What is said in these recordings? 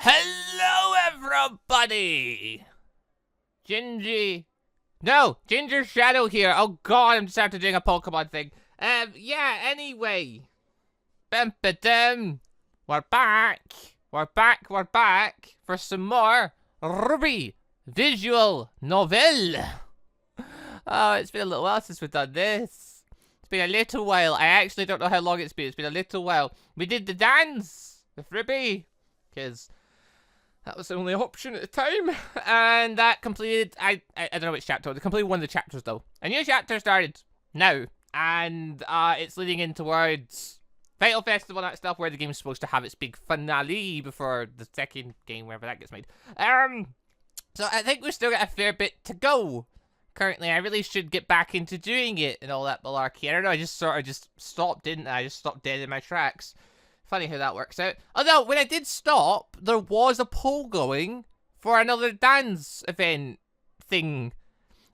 Hello, everybody! Gingershadow here. Oh god, I'm just after doing a Pokemon thing. Yeah, anyway. Bum-ba-dum. We're back for some more RWBY visual novel. Oh, it's been a little while since we've done this. It's been a little while. I actually don't know how long it's been. It's been a little while. We did the dance with RWBY, because that was the only option at the time. And that completed, I don't know which chapter. They completed one of the chapters though. A new chapter started now. And it's leading in towards Fatal Festival and that stuff, where the game's supposed to have its big finale before the second game, wherever that gets made. So I think we've still got a fair bit to go. Currently, I really should get back into doing it and all that malarkey. I don't know, I just sort of just stopped, didn't I? I just stopped dead in my tracks. Funny how that works out. Although, when I did stop, there was a poll going for another dance event thing.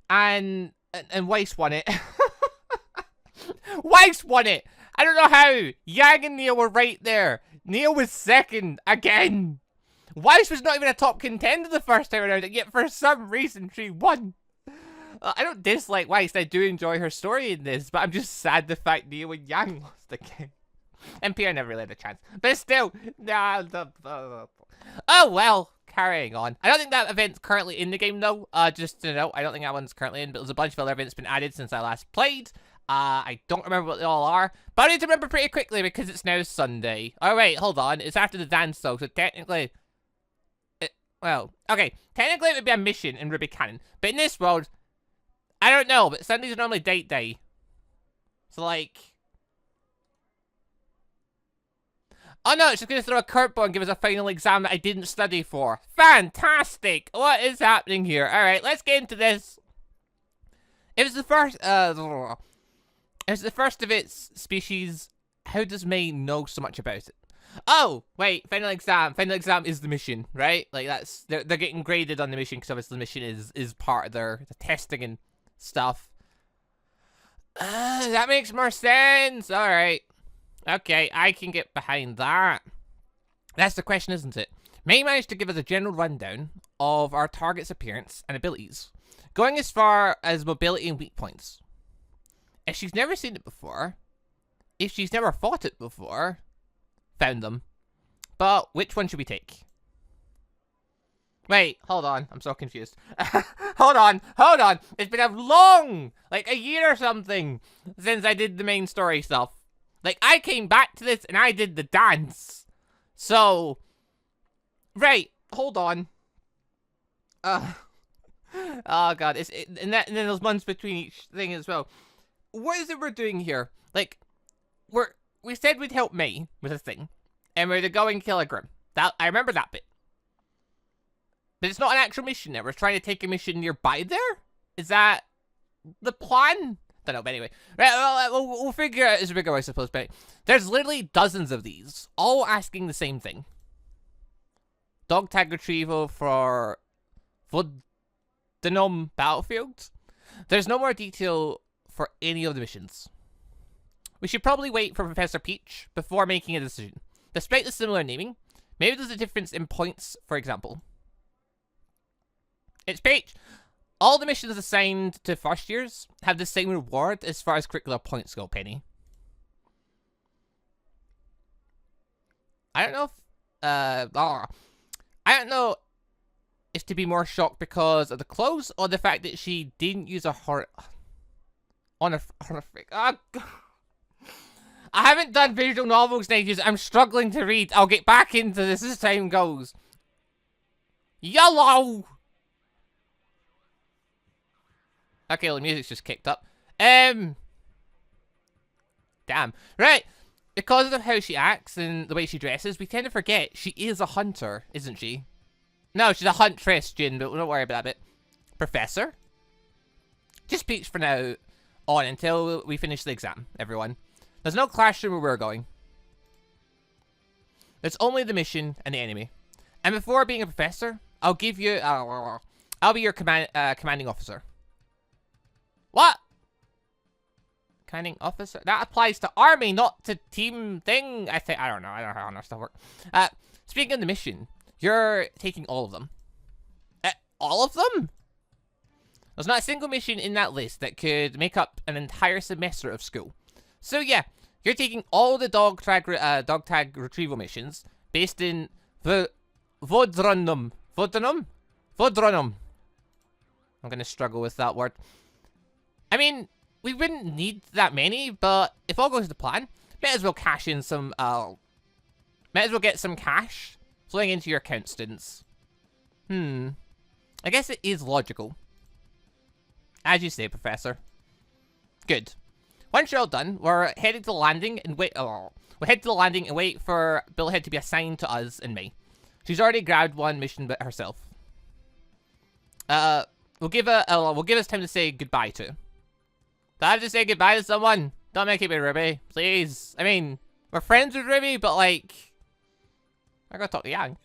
And Weiss won it. Weiss won it! I don't know how. Yang and Neil were right there. Neil was second again. Weiss was not even a top contender the first time around, and yet for some reason she won. I don't dislike Weiss. I do enjoy her story in this, but I'm just sad the fact Neil and Yang lost again. And Pierre never really had a chance. But still, oh well, carrying on. I don't think that event's currently in the game though. Just to note, I don't think that one's currently in, but there's a bunch of other events been added since I last played. I don't remember what they all are, but I need to remember pretty quickly because it's now Sunday. Oh wait, hold on. It's after the dance though, so technically... well, okay. Technically it would be a mission in RWBY canon, but in this world, I don't know, but Sundays are normally date day. So like... oh no, it's just gonna throw a curveball and give us a final exam that I didn't study for. Fantastic! What is happening here? Alright, let's get into this. If it's the first, if it's the first of its species, how does May know so much about it? Oh, wait, final exam. Final exam is the mission, right? Like that's, they're getting graded on the mission because obviously the mission is part of the testing and stuff. That makes more sense. Alright. Okay, I can get behind that. That's the question, isn't it? May managed to give us a general rundown of our target's appearance and abilities, going as far as mobility and weak points. If she's never seen it before, if she's never fought it before, found them. But which one should we take? Wait, hold on. I'm so confused. Hold on. It's been a long, like a year or something, since I did the main story stuff. Like, I came back to this and I did the dance. So, right, hold on. Oh god, and then there's months between each thing as well. What is it we're doing here? Like, we said we'd help May with a thing, and we're to go and kill a Grim. That, I remember that bit. But it's not an actual mission now. We're trying to take a mission nearby there? Is that the plan? Don't know, but anyway. Right, well, we'll figure out as we go, I suppose, but there's literally dozens of these, all asking the same thing. Dog tag retrieval for Voddenum Battlefield. There's no more detail for any of the missions. We should probably wait for Professor Peach before making a decision. Despite the similar naming, maybe there's a difference in points, for example. It's Peach! All the missions assigned to first years have the same reward as far as curricular points go, Penny. I don't know if, I don't know if to be more shocked because of the clothes or the fact that she didn't use a horrific. Oh, God. I haven't done visual novels in ages. I'm struggling to read. I'll get back into this as time goes. Yellow! Okay, well, the music's just kicked up. Damn. Right. Because of how she acts and the way she dresses, we tend to forget she is a hunter, isn't she? No, she's a huntress, Jin, but don't worry about that bit. Professor? Just Peach for now on until we finish the exam, everyone. There's no classroom where we're going. There's only the mission and the enemy. And before being a professor, I'll give you... I'll be your commanding officer. What? Commanding officer? That applies to army, not to team thing. I don't know how stuff works. Speaking of the mission, You're taking all of them. All of them? There's not a single mission in that list that could make up an entire semester of school. So yeah, you're taking all the dog tag retrieval missions based in the Vodronum. Vodronum? Vodronum. I'm gonna struggle with that word. I mean, we wouldn't need that many, but if all goes to plan, might as well cash in some, might as well get some cash flowing into your account, students. I guess it is logical. As you say, Professor. Good. Once you're all done, we're heading to the landing and wait. We'll head to the landing and wait for Billhead to be assigned to us in May. She's already grabbed one mission herself. We'll give us time to say goodbye to. Do I have to say goodbye to someone? Don't make it be RWBY, please. I mean, we're friends with RWBY, but like, I gotta talk to Yang.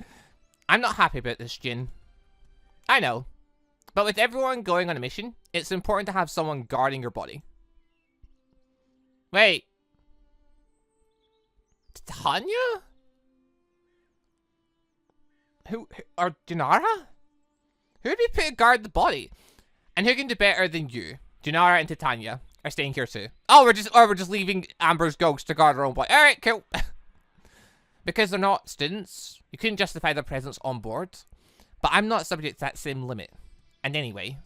I'm not happy about this, Jin. I know. But with everyone going on a mission, it's important to have someone guarding your body. Wait. Tanya? Who or Janara? Who would be put to guard the body? And who can do better than you? Janara and Titania are staying here too. Oh, we're just leaving Amber's ghost to guard her own body. Alright, cool. Because they're not students, you couldn't justify their presence on board. But I'm not subject to that same limit. And anyway,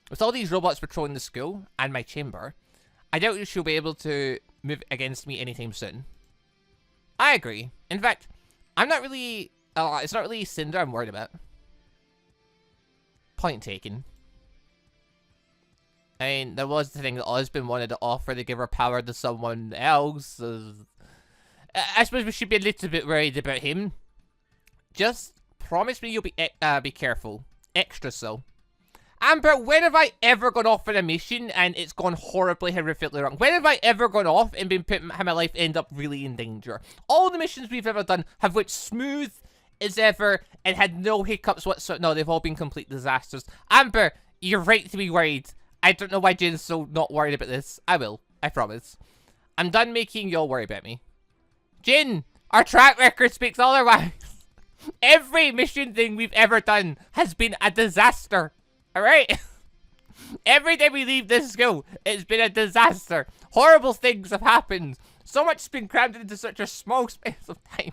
with all these robots patrolling the school and my chamber, I doubt she'll be able to move against me anytime soon. I agree. In fact, I'm not really... it's not really Cinder I'm worried about. Point taken. I mean, there was the thing that Osborne wanted to offer to give her power to someone else. I suppose we should be a little bit worried about him. Just promise me you'll be careful. Extra so. Amber, when have I ever gone off on a mission and it's gone horribly, horrifically wrong? When have I ever gone off and been put my life end up really in danger? All the missions we've ever done have went smooth as ever and had no hiccups whatsoever. No, they've all been complete disasters. Amber, you're right to be worried. I don't know why Jane's so not worried about this. I will. I promise. I'm done making y'all worry about me. Jin, our track record speaks otherwise. Every mission thing we've ever done has been a disaster. Alright? Every time we leave this school, it's been a disaster. Horrible things have happened. So much has been crammed into such a small space of time.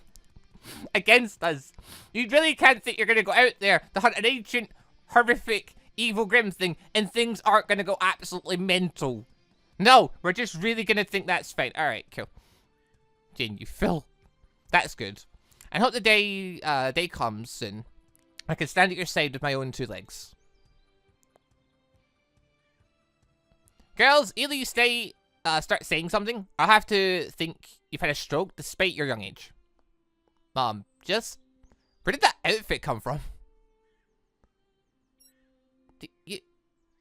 Against us. You really can't think you're going to go out there to hunt an ancient, horrific, evil grim thing and things aren't going to go absolutely mental. No, we're just really going to think that's fine. Alright, cool. Jane, you fool. That's good. I hope the day comes soon. I can stand at your side with my own two legs. Girls, either you start saying something, I'll have to think you've had a stroke despite your young age. Mom, just... where did that outfit come from?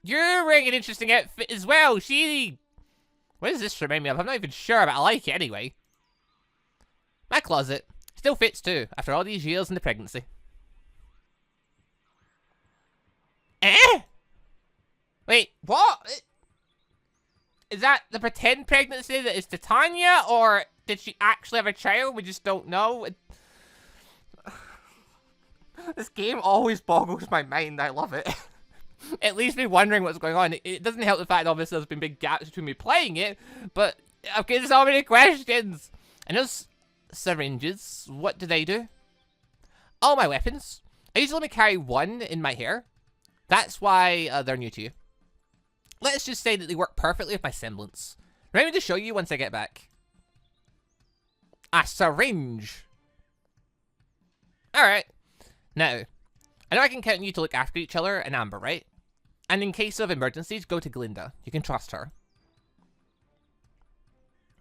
You're wearing an interesting outfit as well, what does this remind me of? I'm not even sure, but I like it anyway. My closet. Still fits too, after all these years in the pregnancy. Eh? Wait, what? Is that the pretend pregnancy that is Titania, or did she actually have a child? We just don't know. This game always boggles my mind. I love it. It leaves me wondering what's going on. It doesn't help the fact, obviously, there's been big gaps between me playing it, but I've got so many questions. And those syringes, what do they do? All my weapons. I usually only carry one in my hair. That's why they're new to you. Let's just say that they work perfectly with my semblance. Remind me to show you once I get back. A syringe. Alright. Now, I know I can count on you to look after each other and Amber, right? And in case of emergencies, go to Glinda. You can trust her.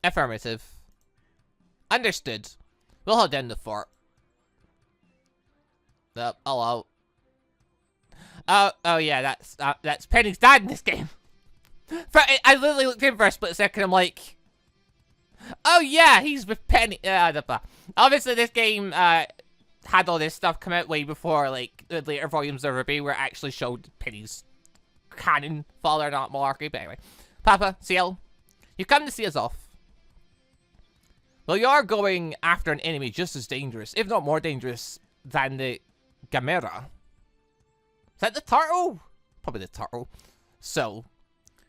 Affirmative. Understood. We'll hold down the fort. Hello. Oh yeah, that's Penny's dad in this game. I literally looked in for a split second. I'm like, oh yeah, he's with Penny. Obviously, this game had all this stuff come out way before like the later volumes of RWBY, where it actually showed Penny's canon father, not malarkey. But anyway, Papa, CL, you come to see us off. Well, you are going after an enemy just as dangerous, if not more dangerous, than the Gamera. Is that the turtle? Probably the turtle. So,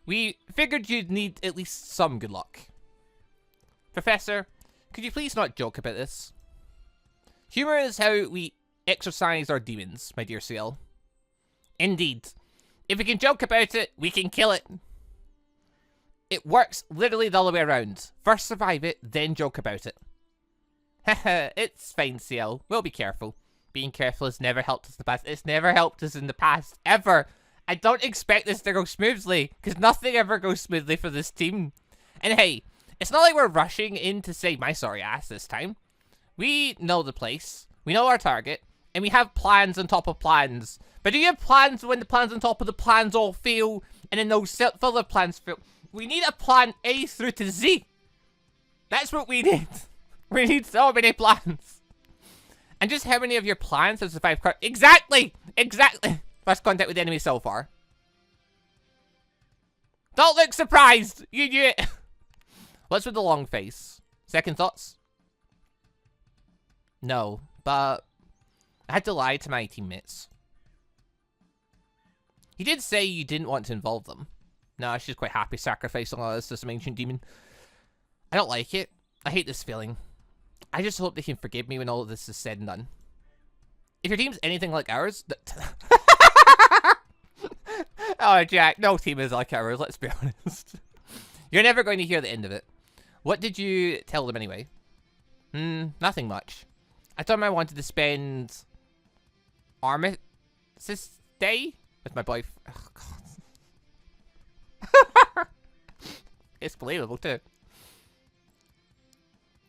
we figured you'd need at least some good luck. Professor, could you please not joke about this? Humor is how we exercise our demons, my dear CL. Indeed. If we can joke about it, we can kill it. It works literally the other way around. First survive it, then joke about it. Haha, it's fine, CL. We'll be careful. Being careful has never helped us in the past. It's never helped us in the past, ever. I don't expect this to go smoothly, because nothing ever goes smoothly for this team. And hey, it's not like we're rushing in to save my sorry ass this time. We know the place, we know our target, and we have plans on top of plans. But do you have plans when the plans on top of the plans all fail, and then those further plans fail? We need a plan A through to Z. That's what we need. We need so many plans. And just how many of your plans have survived? Exactly! Exactly! First contact with the enemy so far. Don't look surprised! You knew it! What's with the long face? Second thoughts? No, but I had to lie to my teammates. You did say you didn't want to involve them. No, she's quite happy sacrificing all this to some ancient demon. I don't like it. I hate this feeling. I just hope they can forgive me when all of this is said and done. If your team's anything like ours... Oh, Jack, no team is like ours, let's be honest. You're never going to hear the end of it. What did you tell them anyway? Nothing much. I told them I wanted to spend... Armistice Day? With my boyfriend. Oh, God. It's believable, too.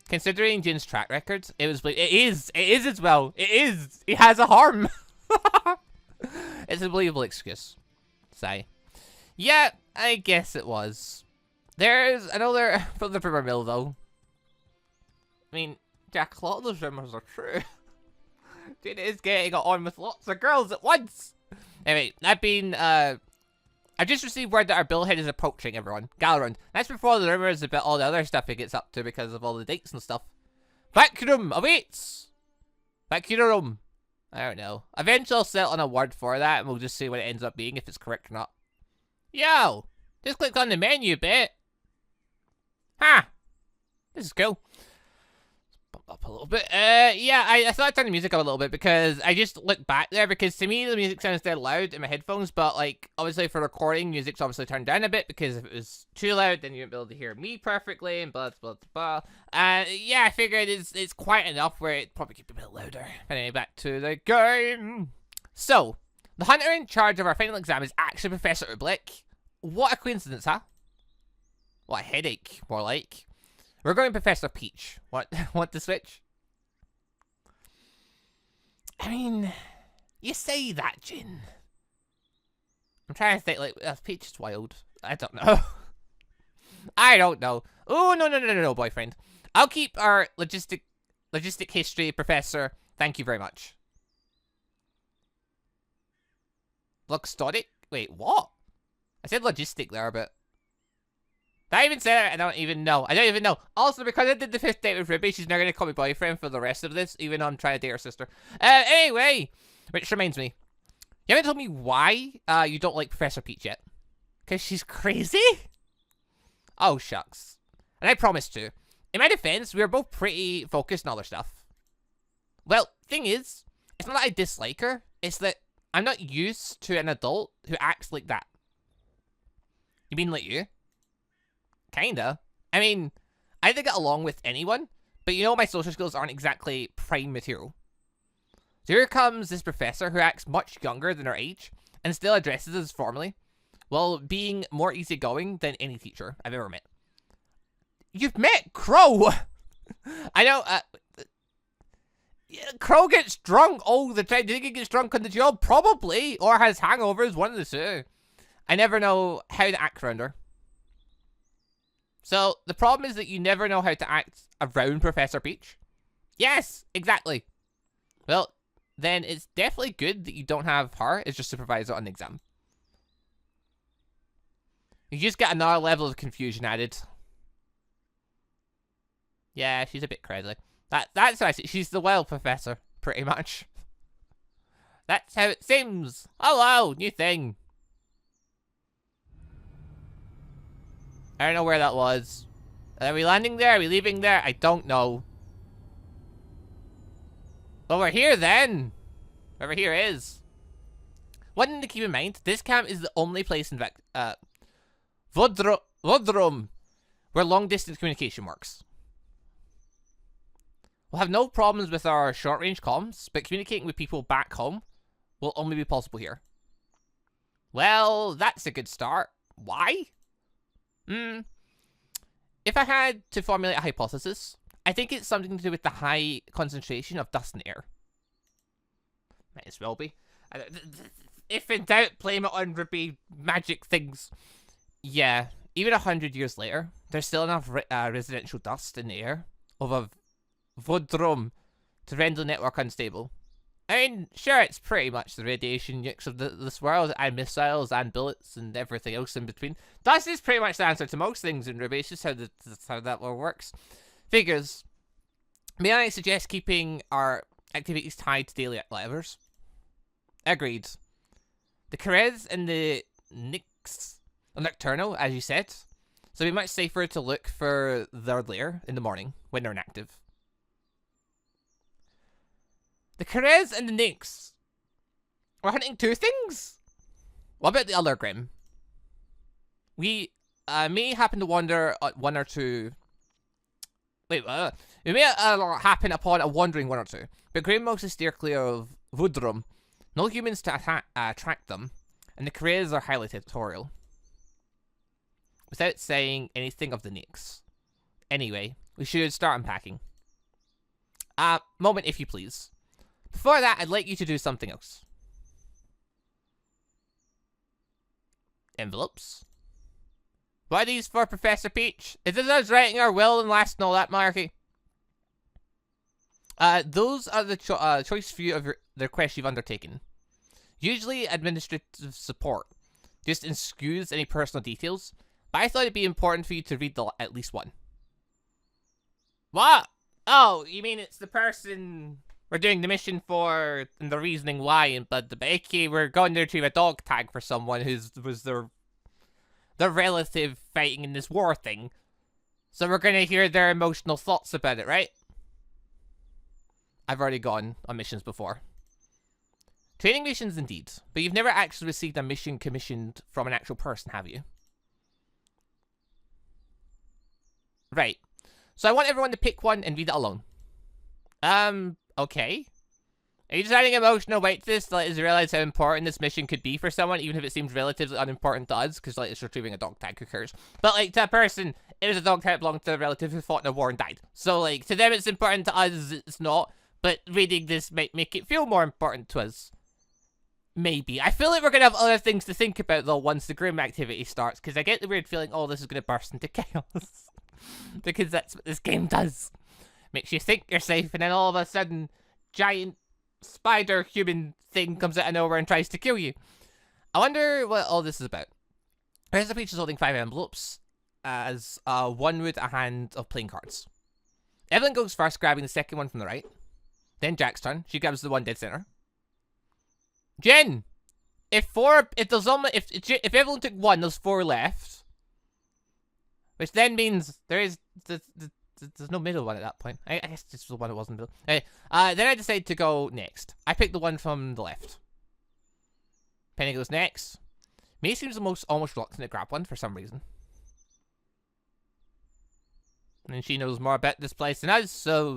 Considering Jin's track record, it is as well. It is. He has a harm. It's a believable excuse. Sigh. Yeah, I guess it was. There's another further rumor mill, though. I mean, Jack, a lot of those rumors are true. Jin is getting it on with lots of girls at once. Anyway, I've just received word that our billhead is approaching, everyone. Gather round. That's before the rumors about all the other stuff he gets up to because of all the dates and stuff. Vacuum awaits! Vacuum. I don't know. Eventually I'll settle on a word for that and we'll just see what it ends up being, if it's correct or not. Yo! Just click on the menu bit. Huh. This is cool. Bump up a little bit. Yeah, I thought I'd turn the music up a little bit because I just looked back there because to me the music sounds dead loud in my headphones, but like obviously for recording, music's obviously turned down a bit because if it was too loud then you wouldn't be able to hear me perfectly and blah blah blah. Yeah, I figured it's quiet enough where it probably could be a bit louder. Anyway, back to the game. So, the hunter in charge of our final exam is actually Professor RWBY. What a coincidence, huh? What a headache, more like. We're going Professor Peach. What? Want to switch? I mean, you say that, Jin. I'm trying to think, like, Peach is wild. I don't know. I don't know. Oh, no, boyfriend. I'll keep our logistic history professor. Thank you very much. Logistic? Wait, what? I said logistic there, but... Did I even say it? I don't even know. Also, because I did the 5th date with RWBY, she's now going to call me boyfriend for the rest of this, even though I'm trying to date her sister. Anyway, which reminds me. You haven't told me why you don't like Professor Peach yet. Because she's crazy? Oh, shucks. And I promised to. In my defense, we were both pretty focused on other stuff. Well, thing is, it's not that I dislike her. It's that I'm not used to an adult who acts like that. You mean like you? Kinda. I mean, I don't get along with anyone, but you know my social skills aren't exactly prime material. So here comes this professor who acts much younger than her age, and still addresses us formally, while being more easygoing than any teacher I've ever met. You've met Crow! I know, Crow gets drunk all the time. Do you think he gets drunk on the job? Probably, or has hangovers, one of the two. I never know how to act around her. So, the problem is that you never know how to act around Professor Peach. Yes, exactly. Well, then it's definitely good that you don't have her as your supervisor on the exam. You just get another level of confusion added. Yeah, she's a bit crazy. That's what I see. She's the wild professor, pretty much. That's how it seems. Hello, new thing. I don't know where that was. Are we landing there? Are we leaving there? I don't know. Well, we're here then. Wherever here is. One thing to keep in mind, this camp is the only place in Vodrum where long-distance communication works. We'll have no problems with our short-range comms, but communicating with people back home will only be possible here. Well, that's a good start. Why? If I had to formulate a hypothesis, I think it's something to do with the high concentration of dust and air. Might as well be. If in doubt, blame it on RWBY magic things. Yeah, even 100 years later, there's still enough residential dust in the air of a Vodrum to render the network unstable. I mean, sure, it's pretty much the radiation nukes of this world, and missiles, and bullets, and everything else in between. Dust is pretty much the answer to most things in RWBY. It's just how that all works. Figures. May I suggest keeping our activities tied to daily hours? Agreed. The Kerez and the Nyx are nocturnal, as you said, so it'd be much safer to look for their lair in the morning when they're inactive. The Kerez and the Nyx are hunting two things? What about the other Grim? We may happen to wander at one or two... Wait, we may happen upon a wandering one or two, but Grim mostly steer clear of Vodrum. No humans to attract them, and the Kerez are highly territorial. Without saying anything of the Nyx. Anyway, we should start unpacking. Moment if you please. Before that, I'd like you to do something else. Envelopes? What are these for, Professor Peach? Is this us writing our will and last and all that malarkey? Those are the choice few of the requests you've undertaken. Usually administrative support. Just excuse any personal details. But I thought it'd be important for you to read at least one. What? Oh, you mean it's the person we're doing the mission for and the reasoning why in Blood the Bakey? We're going to retrieve a dog tag for someone was their relative fighting in this war thing. So we're going to hear their emotional thoughts about it, right? I've already gone on missions before. Training missions indeed, but you've never actually received a mission commissioned from an actual person, have you? Right. So I want everyone to pick one and read it alone. Okay. Are you just adding emotional weight to this to let us realize how important this mission could be for someone, even if it seems relatively unimportant to us, because, like, it's retrieving a dog tag, who cares? But, like, to a person, it was a dog tag that belonged to a relative who fought in a war and died. So, like, to them it's important, to us it's not, but reading this might make it feel more important to us. Maybe. I feel like we're going to have other things to think about, though, once the Grim activity starts, because I get the weird feeling, oh, this is going to burst into chaos. Because that's what this game does. Makes you think you're safe, and then all of a sudden, giant spider human thing comes out of nowhere and tries to kill you. I wonder what all this is about. Professor Peach is holding 5 envelopes, as one with a hand of playing cards. Evelyn goes first, grabbing the second one from the right. Then Jack's turn. She grabs the one dead center. Jen, if Evelyn took one, there's 4 left, which then means there's no middle one at that point. I guess this was the one that wasn't middle. Anyway, then I decide to go next. I pick the one from the left. Penny goes next. May seems the almost reluctant to grab one for some reason. And she knows more about this place than us, so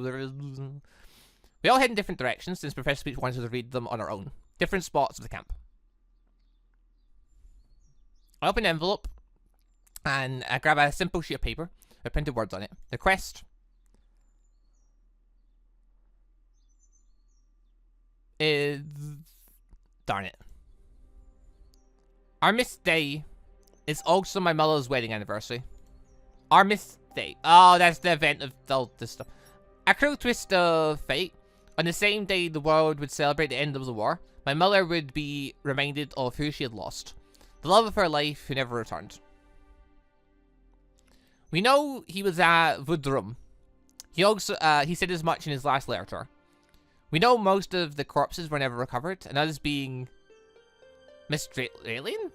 we all head in different directions since Professor Peach wanted to read them on her own. Different spots of the camp. I open an envelope and I grab a simple sheet of paper with printed words on it. The quest is... Darn it. Our Miss Day is also my mother's wedding anniversary. Our Miss Day. Oh, that's the event of all this stuff. A cruel twist of fate. On the same day the world would celebrate the end of the war, my mother would be reminded of who she had lost. The love of her life who never returned. We know he was at Vodrum. He said as much in his last letter to her. We know most of the corpses were never recovered, and us being Mistralian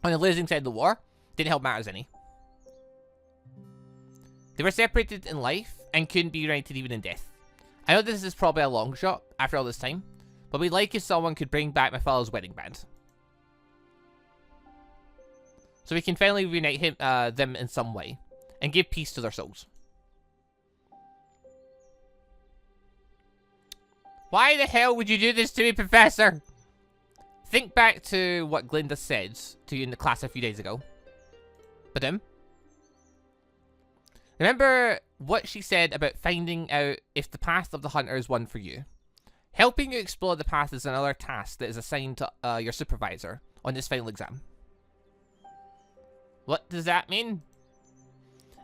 on the losing side of the war didn't help matters any. They were separated in life and couldn't be united even in death. I know this is probably a long shot after all this time, but we'd like if someone could bring back my father's wedding band, so we can finally reunite them in some way and give peace to their souls. Why the hell would you do this to me, Professor? Think back to what Glinda said to you in the class a few days ago. Badum. Remember what she said about finding out if the path of the hunter is one for you. Helping you explore the path is another task that is assigned to your supervisor on this final exam. What does that mean?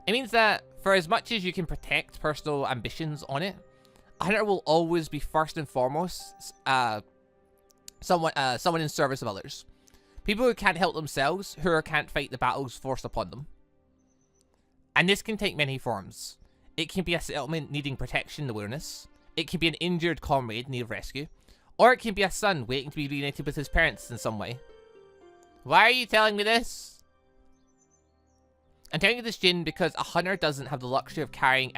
It means that for as much as you can protect personal ambitions on it, a hunter will always be first and foremost someone in service of others. People who can't help themselves, who can't fight the battles forced upon them. And this can take many forms. It can be a settlement needing protection in the wilderness. It can be an injured comrade in need of rescue. Or it can be a son waiting to be reunited with his parents in some way. Why are you telling me this? I'm telling you this, Jin, because a hunter doesn't have the luxury of caring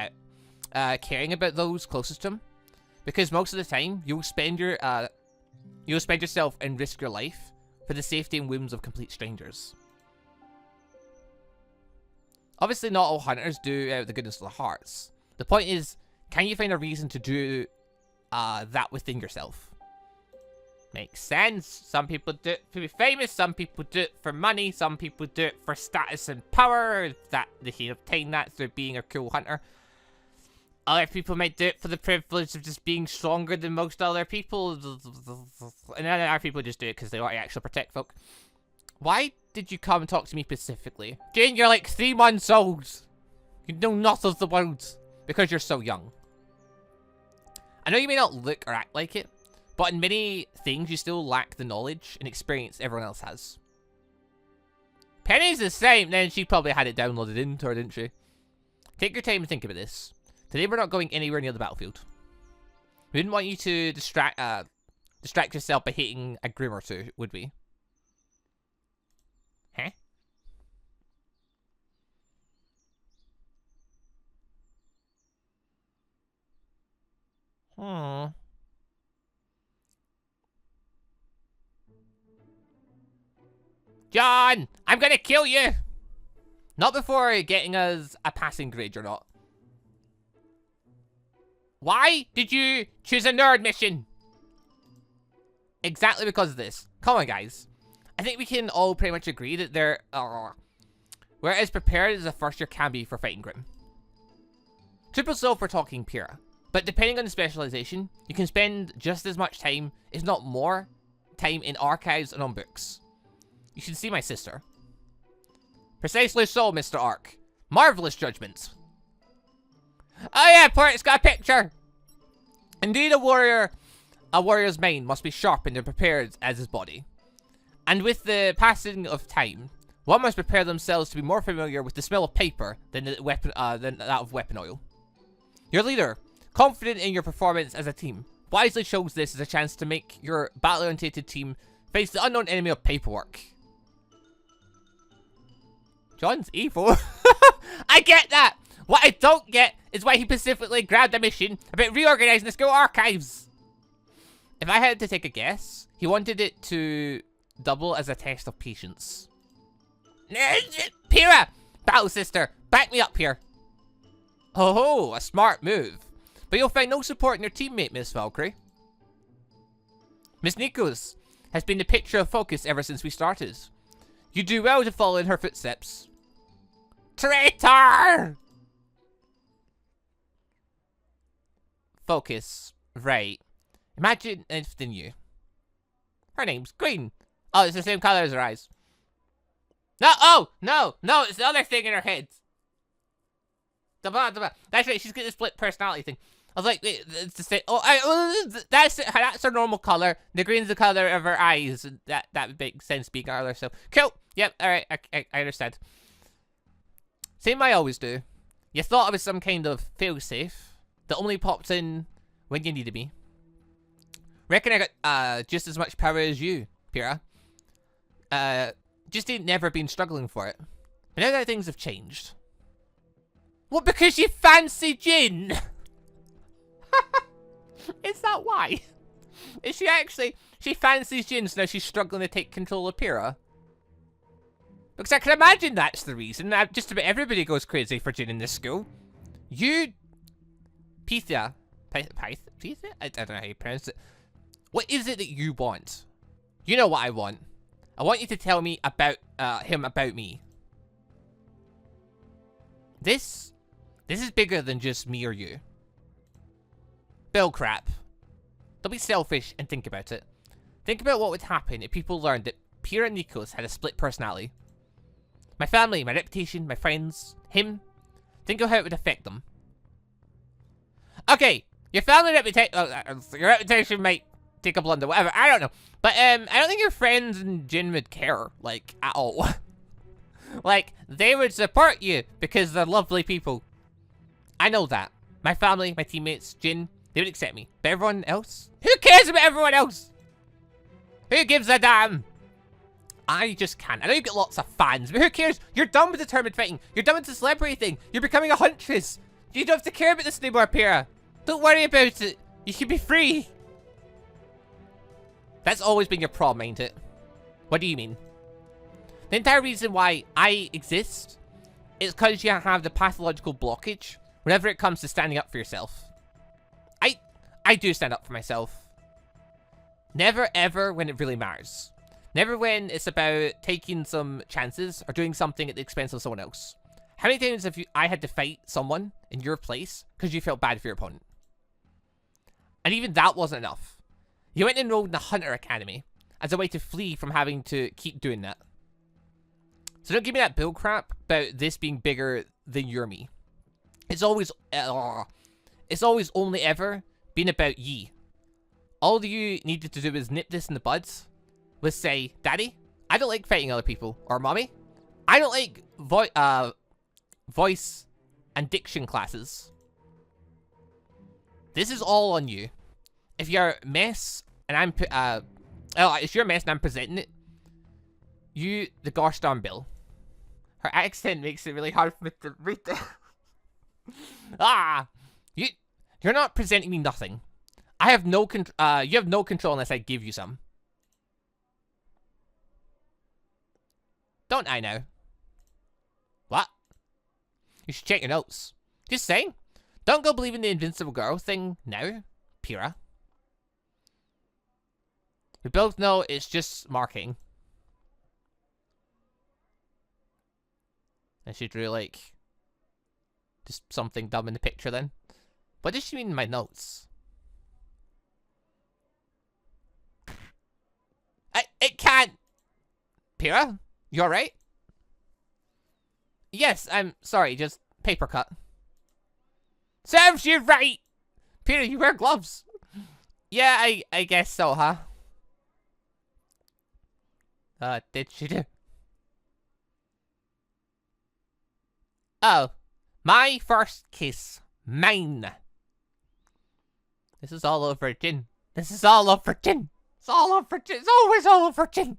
about those closest to him. Because most of the time, you'll spend yourself and risk your life for the safety and whims of complete strangers. Obviously, not all hunters do out of the goodness of their hearts. The point is, can you find a reason to do that within yourself? Makes sense. Some people do it to be famous, some people do it for money, some people do it for status and power, that they can obtain that through being a cool hunter. Other people might do it for the privilege of just being stronger than most other people. And then other people just do it because they want to actually protect folk. Why did you come and talk to me specifically? Jane, you're like 3 months old. You know not of the world. Because you're so young. I know you may not look or act like it, but in many things you still lack the knowledge and experience everyone else has. Penny's the same. Then she probably had it downloaded into her, didn't she? Take your time and think about this. Today we're not going anywhere near the battlefield. We didn't want you to distract yourself by hating a grim or two, would we? Huh? John! I'm gonna kill you! Not before getting us a passing grade, you're not. Why did you choose a nerd mission? Exactly because of this. Come on, guys. I think we can all pretty much agree that we're as prepared as a first year can be for fighting Grim. Triple so for talking Pyrrha. But depending on the specialization, you can spend just as much time, if not more, time in archives and on books. You should see my sister. Precisely so, Mr. Ark. Marvelous judgment. Oh yeah, Port's got a picture. Indeed, a warrior's mind must be sharpened and prepared as his body. And with the passing of time, one must prepare themselves to be more familiar with the smell of paper than that of weapon oil. Your leader, confident in your performance as a team, wisely chose this as a chance to make your battle-oriented team face the unknown enemy of paperwork. John's evil. I get that! What I don't get is why he specifically grabbed a mission about reorganizing the school archives. If I had to take a guess, he wanted it to double as a test of patience. Pyrrha! Battle sister, back me up here. Oh, a smart move. But you'll find no support in your teammate, Miss Valkyrie. Miss Nikos has been the picture of focus ever since we started. You do well to follow in her footsteps. Traitor! Focus. Right. Imagine if they knew. Her name's Green. Oh, it's the same color as her eyes. No, oh! No! No, it's the other thing in her head. That's right, she's got this split personality thing. I was like, wait, it's the same. Oh, that's her normal color. The green's the color of her eyes. That would make sense being earlier, so. Cool! Yep, alright, I understand. Same I always do. You thought I was some kind of failsafe, that only popped in when you needed me. Reckon I got just as much power as you, Pyrrha. Just ain't never been struggling for it. But now that things have changed. What, because you fancy Jin? Is that why? Is she actually... She fancies Jin, so now she's struggling to take control of Pyrrha? Because I can imagine that's the reason. Just about everybody goes crazy for Jin in this school. You... Pythia. Pythia? I don't know how you pronounce it. What is it that you want? You know what I want. I want you to tell me about him about me. This is bigger than just me or you. Bill crap. Don't be selfish and think about it. Think about what would happen if people learned that Pyrrha and Nikos had a split personality. My family, my reputation, my friends, him. Think of how it would affect them. Okay, your family reputation, your reputation might take a blunder, whatever, I don't know. But, I don't think your friends and Jin would care, like, at all. Like, they would support you because they're lovely people. I know that. My family, my teammates, Jin, they would accept me. But everyone else? Who cares about everyone else? Who gives a damn? I just can't. I know you've got lots of fans, but who cares? You're done with determined fighting. You're done with the celebrity thing. You're becoming a huntress. You don't have to care about this anymore, Pyrrha. Don't worry about it. You can be free. That's always been your problem, ain't it? What do you mean? The entire reason why I exist is because you have the pathological blockage whenever it comes to standing up for yourself. I do stand up for myself. Never ever when it really matters. Never when it's about taking some chances or doing something at the expense of someone else. How many times have I had to fight someone in your place because you felt bad for your opponent? And even that wasn't enough. You went and enrolled in the Hunter Academy as a way to flee from having to keep doing that. So don't give me that bull crap about this being bigger than your me. It's always only ever been about ye. All you needed to do is nip this in the buds. Was say, Daddy, I don't like fighting other people. Or Mommy, I don't like voice and diction classes. This is all on you. If you're a mess and I'm if you're a mess and I'm presenting it, you the gosh darn Bill. Her accent makes it really hard for me to read that. You're not presenting me nothing. I have no you have no control unless I give you some. Don't I know? What? You should check your notes. Just saying. Don't go believing the invincible girl thing now, Pyrrha. We both know it's just marketing. And she drew, like, just something dumb in the picture then. What does she mean in my notes? It can't. Pyrrha? You alright? Yes, I'm sorry, just paper cut. Serves you right! Pyrrha, you wear gloves. Yeah, I guess so, huh? Did she do? Oh, my first kiss. Mine. This is all over Jin. This is all over Jin. It's all over Jin. It's always all over Jin.